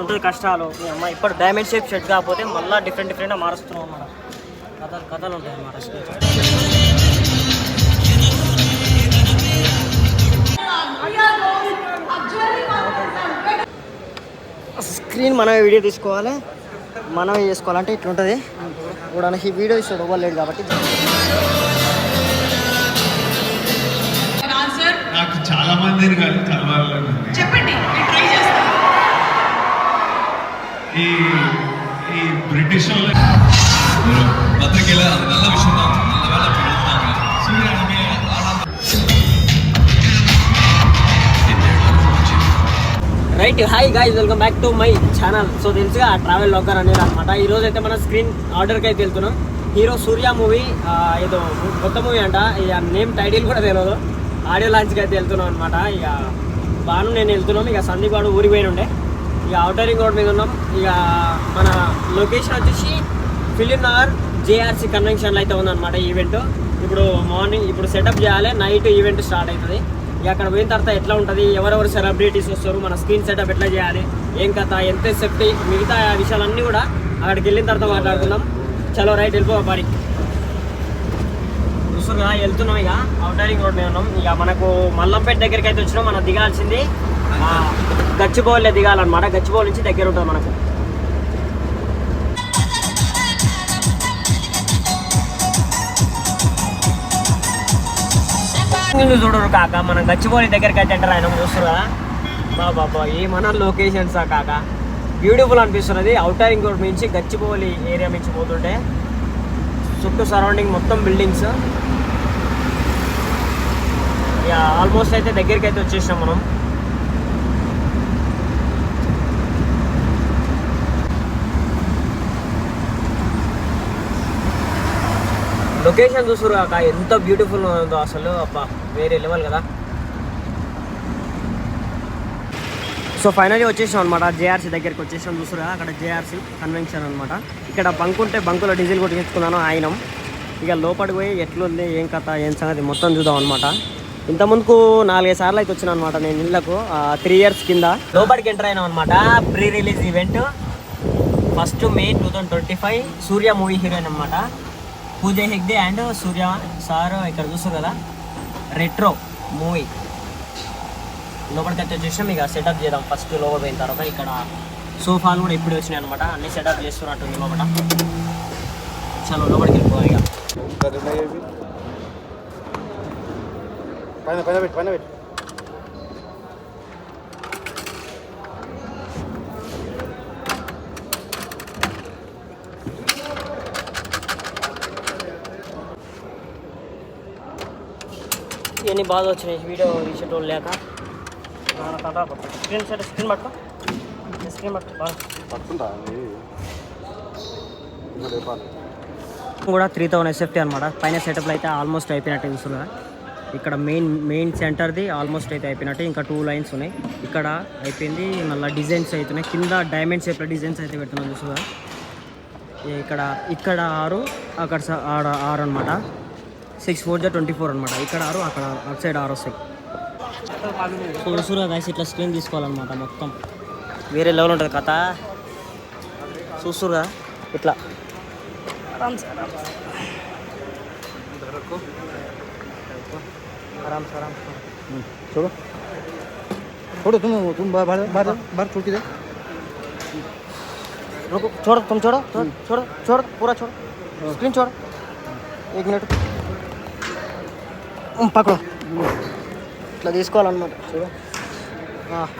ఉంటుంది కష్టాలు. మీ అమ్మ ఇప్పుడు డైమండ్ షేప్ షర్ట్ కాకపోతే మళ్ళీ డిఫరెంట్గా మారుస్తున్నాం అన్నమాట. కథలు ఉంటాయి అన్నమాట. స్క్రీన్ మనమే వీడియో తీసుకోవాలి, మనమే చేసుకోవాలంటే ఇట్లుంటుంది కూడా. ఈ వీడియో ఇస్తాడు ఇవ్వలేదు కాబట్టి నాకు చాలా మందిని చెప్పండి. ఈ బ్రిటిష్ పత్రికల நல்ல விஷயம் தான். நல்ல வேலை பண்ணிட்டாங்க. சூர்யானமே right. Hi guys, welcome back to my channel. So తెలుసుగా ట్రావెల్ లాగర్ అనేది అనమాట. ఈరోజు అయితే మన స్క్రీన్ ఆర్డర్కి అయితే వెళ్తున్నాం. హీరో సూర్య మూవీ, ఏదో కొత్త మూవీ అంట. ఇక నేమ్ టైటిల్ కూడా తెలియదు. ఆడియో లాంచ్కి అయితే వెళ్తున్నాం అనమాట. ఇక బాను నేను వెళ్తున్నాం. ఇక సందీప్ వాడు ఊరికి పోయి ఉండే. ఇక ఔటర్ రింగ్ రోడ్ మీద ఉన్నాం. ఇక మన లొకేషన్ వచ్చేసి ఫిలిం నగర్ జేఆర్సీ కన్వెన్షన్లో అయితే ఉందన్నమాట ఈవెంట్. ఇప్పుడు మార్నింగ్ ఇప్పుడు సెటప్ చేయాలి, నైట్ ఈవెంట్ స్టార్ట్ అవుతుంది. ఇక అక్కడ పోయిన తర్వాత ఎట్లా ఉంటుంది, ఎవరెవరు సెలబ్రిటీస్ వస్తారు, మన స్క్రీన్ సెటప్ ఎట్లా చేయాలి, ఏం కథ, ఎంత సేఫ్టీ, మిగతా విషయాలన్నీ కూడా అక్కడికి వెళ్ళిన తర్వాత మాట్లాడుకుందాం. చలో రైట్, వెళ్ళిపో పరి చూస్తున్నా వెళ్తున్నాం. ఇక ఔటర్ రింగ్ రోడ్ మీద ఉన్నాం. ఇక మనకు మల్లంపేట దగ్గరికి అయితే వచ్చినాం. మనం దిగాల్సింది గచ్చిబౌలిలో దిగాలన్నమాట. గచ్చిబౌలి నుంచి దగ్గర ఉంటుంది మనకు. చూడరు కాక, మనం గచ్చిబౌలి దగ్గరికి అయితే ఎంటర్ అయినాం. చూస్తున్నా బాబా ఏమన్నా లొకేషన్సా కాక, బ్యూటిఫుల్ అనిపిస్తున్నది. ఔటర్ రింగ్ రోడ్ నుంచి గచ్చిబౌలి ఏరియా నుంచి పోతుంటే చుట్టూ సరౌండింగ్ మొత్తం బిల్డింగ్స్. ఇక ఆల్మోస్ట్ అయితే దగ్గరికి అయితే వచ్చేసినాం మనం. లొకేషన్ చూస్తురు కాక ఎంత బ్యూటిఫుల్ ఉందో అసలు, అబ్బా వేరే లెవెల్ కదా. సో ఫైనల్లీ వచ్చేసాం అనమాట. జేఆర్సీ దగ్గరికి వచ్చేసాం. చూస్తురా అక్కడ జేఆర్సీ కన్వెన్షన్ అనమాట. ఇక్కడ బంక్ ఉంటే బంకులో డీజిల్ కొట్టించుకున్నాను ఆయనం. ఇక లోపలికి పోయి ఎట్లుంది, ఏం కథ, ఏం సంగతి మొత్తం చూద్దాం అనమాట. ఇంతకుముందుకు 4-5 సార్లు అయితే వచ్చినాను అనమాట నేను ఇళ్ళకు 3 years కింద. లోపలికి ఎంటర్ అయినాం అనమాట. Pre release event 1 May 2025. సూర్య మూవీ హీరోయిన్ అనమాట, Pooja Hegde and Surya sir. ఇక్కడ చూస్తారు కదా రెట్రో మూవీ. లోపలికి అయితే వచ్చేసాం. ఇక సెటప్ చేద్దాం ఫస్ట్. లోపల పోయిన తర్వాత ఇక్కడ సోఫాలు కూడా ఇప్పుడు వచ్చినాయి అనమాట. అన్ని సెటప్ చేస్తున్నట్టుంది లోపల. చలో లోపలికి వెళ్ళిపోవాలి. ఇక పైన పెట్టి ఇవన్నీ బాగా వచ్చినాయి వీడియో తీసేటోళ్ళు లేక. స్క్రీన్ పట్టుకో, స్క్రీన్ పట్టుకుంటా కూడా 3000 SFT అనమాట. పైన సెటప్లో అయితే ఆల్మోస్ట్ అయిపోయినట్టు చూస్తున్నా. ఇక్కడ మెయిన్ సెంటర్ది ఆల్మోస్ట్ అయితే అయిపోయినట్టు. ఇంకా 2 lines ఉన్నాయి. ఇక్కడ అయిపోయింది. మళ్ళీ డిజైన్స్ అవుతున్నాయి. కింద డైమండ్ షేప్లో డిజైన్స్ అయితే పెడుతున్నాం చూస్తున్నా. ఇక్కడ 6, అక్కడ 6 అనమాట. 6 4 24 అనమాట. ఇక్కడ 6, అక్కడ అటు సైడ్ 6 వస్తాయి. చూసురా గైస్, ఇట్లా స్క్రీన్ తీసుకోవాలన్నమాట. మొత్తం వేరే లెవెల్ ఉంటుంది కథ. చూసురా ఇట్లా छोड़ो छोड़ो तुम बाहर छुटकी दे. रुको, छोड़ो तुम, छोड़ो छोड़ो छोड़ो पूरा छोड़ो. स्क्रीन छोड़ो 1 minute. పక్కన ఇట్లా తీసుకోవాలన్నమాట. చూడు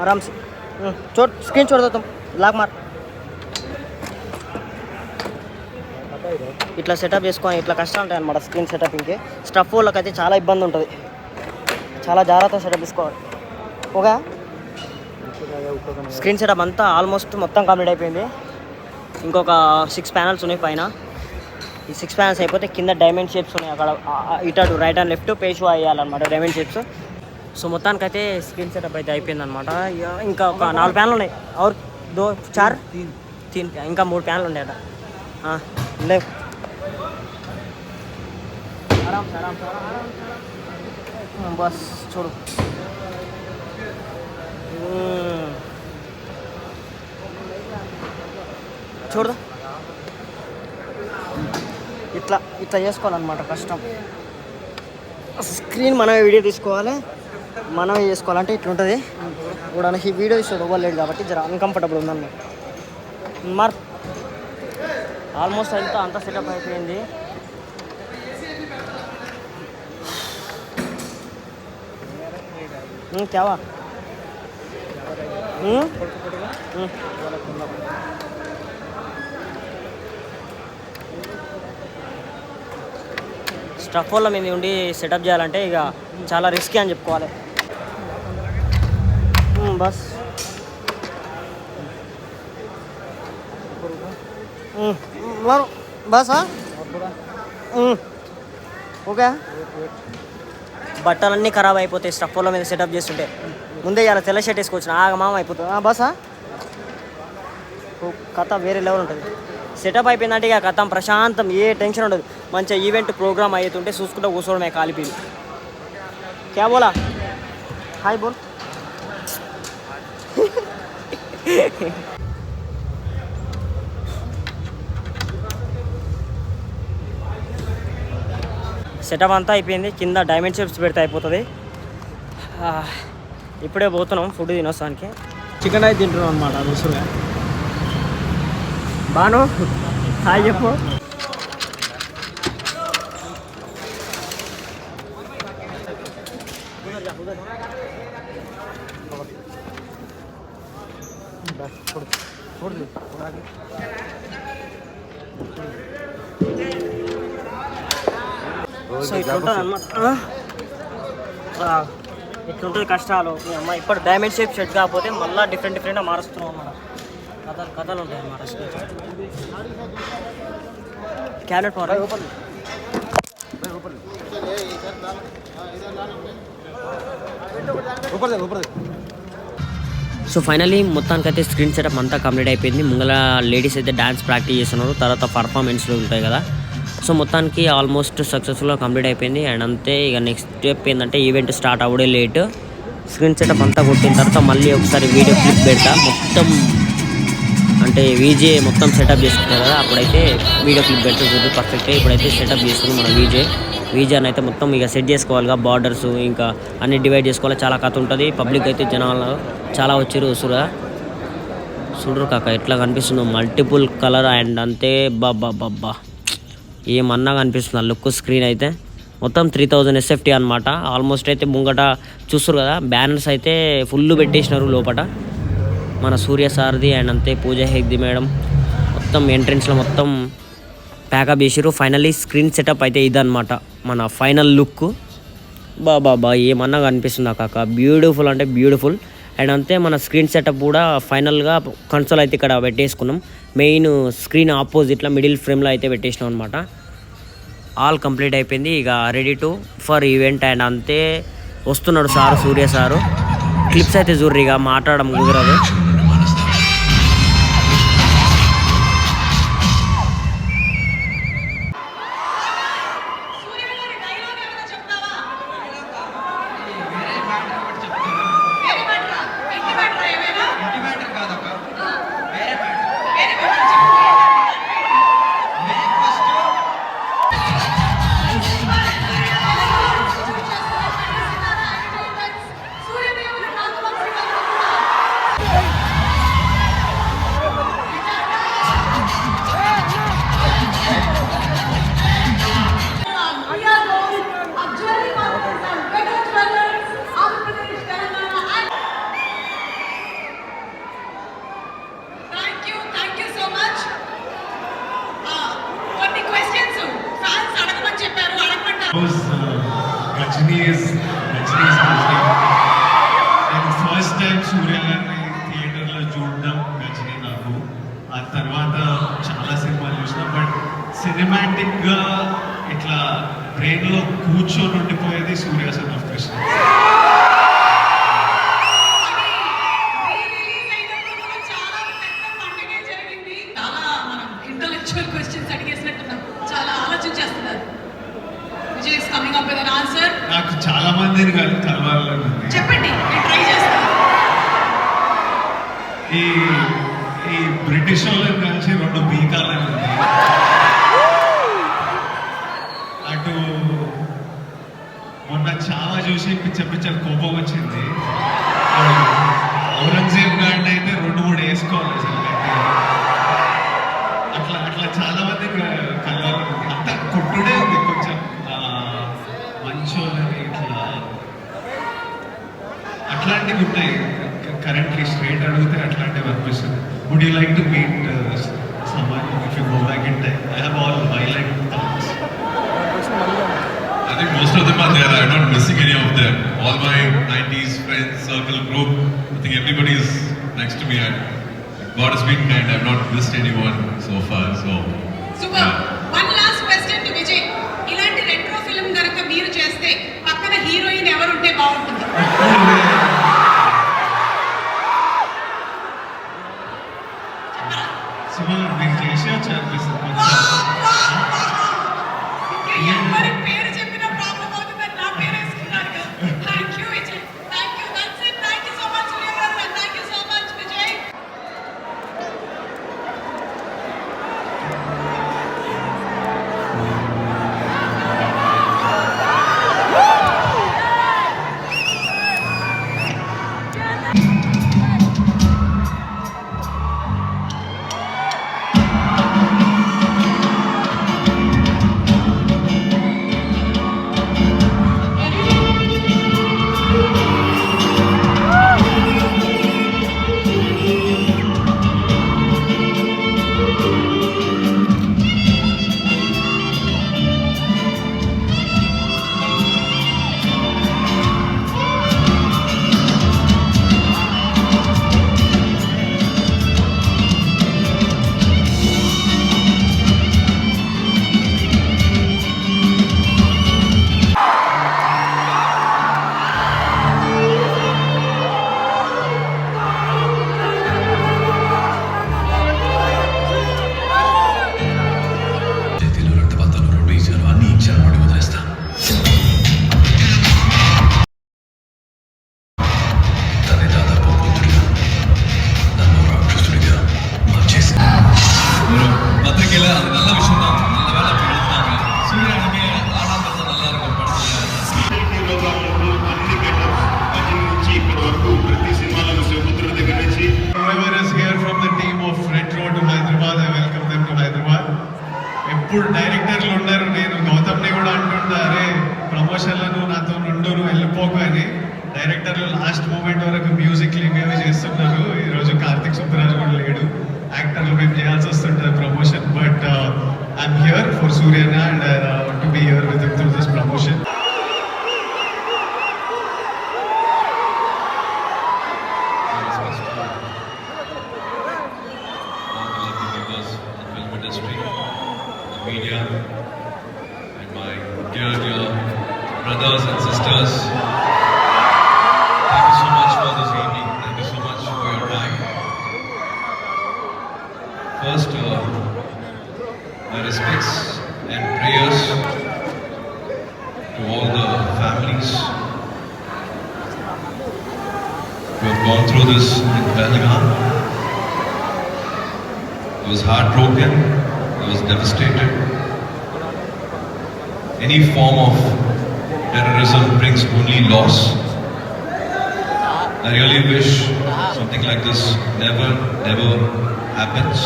ఆరామ్సే. చూడు స్క్రీన్ చూడతాం లాక్ మార్. ఇట్లా సెటప్ చేసుకొని ఇట్లా కష్టం ఉంటాయి అనమాట స్క్రీన్ సెటప్. ఇంకే స్టఫ్ వాళ్ళకి అయితే చాలా ఇబ్బంది ఉంటుంది. చాలా జాగ్రత్తగా సెటప్ తీసుకోవాలి. ఓకే, స్క్రీన్ సెటప్ అంతా ఆల్మోస్ట్ మొత్తం కంప్లీట్ అయిపోయింది. ఇంకొక 6 panels ఉన్నాయి పైన. ఈ 6 panels అయిపోతే కింద డైమండ్ షేప్స్ ఉన్నాయి. అక్కడ ఇటు రైట్ అండ్ లెఫ్ట్ పేషువా వేయాలన్నమాట డైమండ్ షేప్స్. సో మొత్తానికైతే స్క్రీన్ సెటప్ అయితే అయిపోయింది అనమాట. ఇంకా ఒక 4 panels ఉన్నాయి. और 2 4 3 ఇంకా 3 panels ఉన్నాయి అట. లేవు ఆరామ్ బస్. చూడు చూడదు ఇట్లా ఇట్లా చేసుకోవాలన్నమాట. కష్టం. స్క్రీన్ మనమే వీడియో తీసుకోవాలి, మనమే చేసుకోవాలంటే ఇట్లుంటుంది. ఇప్పుడు ఈ వీడియో ఇస్తాడు ఓవర్లేడు కాబట్టి జర అన్కంఫర్టబుల్ ఉందన్నమాట. మరి ఆల్మోస్ట్ అంతా సెటప్ అయిపోయింది. క్యావా స్టఫ్ వల్ల మీద ఉండి సెటప్ చేయాలంటే ఇక చాలా రిస్కీ అని చెప్పుకోవాలి. Bus bus okay. బట్టలన్నీ ఖరాబ్ అయిపోతాయి స్టఫ్ వల్ల మీద సెటప్ చేస్తుంటే. ముందే ఇలా తెల్ల షర్ట్ వేసుకొచ్చిన ఆగమామ అయిపోతుంది. బసా కథ వేరే లెవెల్ ఉంటుంది. సెటప్ అయిపోయిందంటే ఇక కథం ప్రశాంతం, ఏ టెన్షన్ ఉండదు. మంచిగా ఈవెంట్ ప్రోగ్రామ్ అవుతుంటే చూసుకుంటూ కూర్చోవడమే కాలిపీలు. క్యా బోలా హాయ్ బోల్. సెటప్ అంతా అయిపోయింది. కింద డైమండ్ షేప్స్ పెడితే అయిపోతుంది. ఇప్పుడే పోతున్నాం ఫుడ్ తినొస్తానికి. చికెన్ అయితే తింటున్నాం అనమాట. ముసురుగా బాను హాయ్ చెప్పు. సో ఇట్లుంటుంది అనమాట. ఇట్లుంటుంది కష్టాలు. మీ అమ్మ ఇప్పుడు డైమండ్ షేప్ షర్ట్ కాకపోతే మళ్ళీ డిఫరెంట్గా మారుస్తున్నాం అన్నమాట. కథలు ఉంటాయి అన్నమాట. క్యారెట్ పౌడర్ సో ఫైనలీ మొత్తానికైతే స్క్రీన్ సెటప్ అంతా కంప్లీట్ అయిపోయింది. ముంగల లేడీస్ అయితే డ్యాన్స్ ప్రాక్టీస్ చేస్తున్నారు, తర్వాత పర్ఫార్మెన్స్లు ఉంటాయి కదా. సో మొత్తానికి ఆల్మోస్ట్ సక్సెస్ఫుల్గా కంప్లీట్ అయిపోయింది. అండ్ అంతే ఇక నెక్స్ట్ స్టెప్ ఏంటంటే ఈవెంట్ స్టార్ట్ అవ్వడే లేట్. స్క్రీన్ సెటప్ అంతా కొట్టిన తర్వాత మళ్ళీ ఒకసారి వీడియో క్లిప్ పెడతా. మొత్తం అంటే వీజే మొత్తం సెటప్ చేసుకుంటారు కదా, అప్పుడైతే వీడియో క్లిప్ పెడితే చూద్దు పర్ఫెక్ట్గా. ఇప్పుడైతే సెటప్ చేసుకుని మన వీజే అని అయితే మొత్తం ఇక సెట్ చేసుకోవాలిగా. బార్డర్స్ ఇంకా అన్ని డివైడ్ చేసుకోవాలి. చాలా కథ ఉంటుంది. పబ్లిక్ అయితే జనాలు చాలా వచ్చారు వస్తురుగా. చూడరు కాక ఎట్లా కనిపిస్తుందో మల్టిపుల్ కలర్ అండ్ అంతే. బాబ్బా ఏమన్నా కనిపిస్తుంది ఆ లుక్. స్క్రీన్ అయితే మొత్తం 3000 SFT అనమాట. ఆల్మోస్ట్ అయితే ముంగట చూస్తారు కదా, బ్యానర్స్ అయితే ఫుల్ పెట్టేసినారు లోపల. మన సూర్య సార్ది అండ్ అంతే పూజ హెగ్ది మేడం మొత్తం ఎంట్రెన్స్లో మొత్తం ప్యాకప్ చేసారు. ఫైనల్లీ స్క్రీన్ సెటప్ అయితే ఇదన్నమాట మన ఫైనల్ లుక్. బాబా ఏమన్నా కనిపిస్తుందా కాక, బ్యూటిఫుల్ అంటే బ్యూటిఫుల్. అండ్ అంతే మన స్క్రీన్ సెటప్ కూడా ఫైనల్గా కన్సోల్ అయితే ఇక్కడ పెట్టేసుకున్నాం. మెయిన్ స్క్రీన్ ఆపోజిట్లో మిడిల్ ఫ్రేమ్లో అయితే పెట్టేసినాం అనమాట. ఆల్ కంప్లీట్ అయిపోయింది. ఇక ready to for event. And అంతే వస్తున్నాడు సారు, సూర్య సారు. క్లిప్స్ అయితే చూర్రు, ఇక మాట్లాడడం కుదరదు. Gajini is music. And first time Surya గారిని థియేటర్లో చూడడం గజనీ నాకు. ఆ తర్వాత చాలా సినిమాలు చూసిన, బట్ సినిమాటిక్గా ఇట్లా బ్రెయిన్లో కూర్చొని ఉండిపోయేది సూర్య సన్ ఆఫ్ కృష్ణ. నాకు చాలా మందిని కలవాలని ఉంది. చెప్పండి, నేను ట్రై చేస్తాను. ఈ ఈ బ్రిటిష్ వాళ్ళని కలిసి 2 పీకాలని ఉంది. అటు మొన్న చాలా చూసి పిచ్చ కోపం వచ్చింది. ఔరంగజేబ్ గారిని అయితే 2-3 వేసుకోవాలి అసలు. అట్లా చాలా మంది కలవాలి. అంత కొట్టుడే ఉంది కొంచెం మంచోళ్ళని ఇట్లా అట్లాంటివి ఉన్నాయి. కరెంట్లీ స్ట్రేట్ అడిగితే అట్లాంటివి అనిపిస్తుంది. Would you like to meet someone if you go back in time? I have all violent thoughts. I think most of them are there. I'm not missing any of them. All my 90s friends, circle, group, I think everybody is next to me. God has been kind. I've not missed anyone so far. So, Super. One last question to Vijay. ఇలాంటి retro film గనక మీరు చేస్తే పక్కన heroine ఎవరు ఉంటే బాగుంటుంది? సుమన్ మీకు చేసి వచ్చి అనిపిస్తుంది. ఎవరి పేరు చెప్పిన ప్రాబ్లం అవుతుందని నా పేరు వేసుకున్నారు కదా. Thank you Vijay. Thank you. That's it. Thank you so much Surya garu. And thank you so much Vijay. చేతిలో రక్తపాతాలు 2 ఇచ్చారు, అన్ని ఇచ్చారు, వాడి వదిలేస్తాను. తనే దాదాపు పుత్రుడిగా నన్ను రాక్షసుడిగా మార్చేసి பத்திரிகையில அது நல்ல விஷயம் தான். நல்ல வேலை பிறந்தாங்க. சூரியனுமே ஆடாம நல்லா இருக்கும் Whoever is here from the team of Retro to Hyderabad, I welcome them to Hyderabad. ఎప్పుడు డైరెక్టర్లు ఉన్నారు. నేను గౌతమ్ని కూడా అంటుంటా, అరే ప్రమోషన్లను నాతో నువ్వు వెళ్ళిపోకు అని. డైరెక్టర్లు లాస్ట్ మూమెంట్ వరకు మ్యూజిక్లు ఇవేవి చేస్తున్నారు. ఈరోజు కార్తిక్ సుబ్బరాజ్ కూడా లేడు. యాక్టర్లు మేము చేయాల్సి వస్తుంటుంది promotion. But I'm here for సూర్యన and I want to be here with him through this promotion. film industry, the media, and my dear brothers and sisters. Thank you so much for this evening. Thank you so much for your time. First, my respects and prayers to all the families who have gone through this in Pahalgam. I was heartbroken, I was devastated. Any form of terrorism brings only loss. I really wish something like this never happens.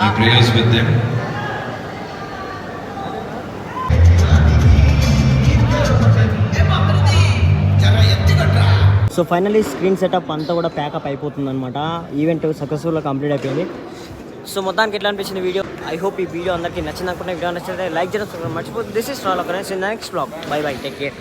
My prayers with them. So finally screen setup అంతా కూడా pack up అయిపోతుంది అనమాట. Event సక్సెస్ఫుల్గా complete అయిపోయింది. So మొత్తానికి ఎట్లా అనిపించింది video? I hope ఈ వీడియో అందరికీ నచ్చింది అనుకుంటే వీడియో నచ్చితే లైక్ చేయడం మర్చిపోతుంది. This is all of next vlog. Bye bye, take care.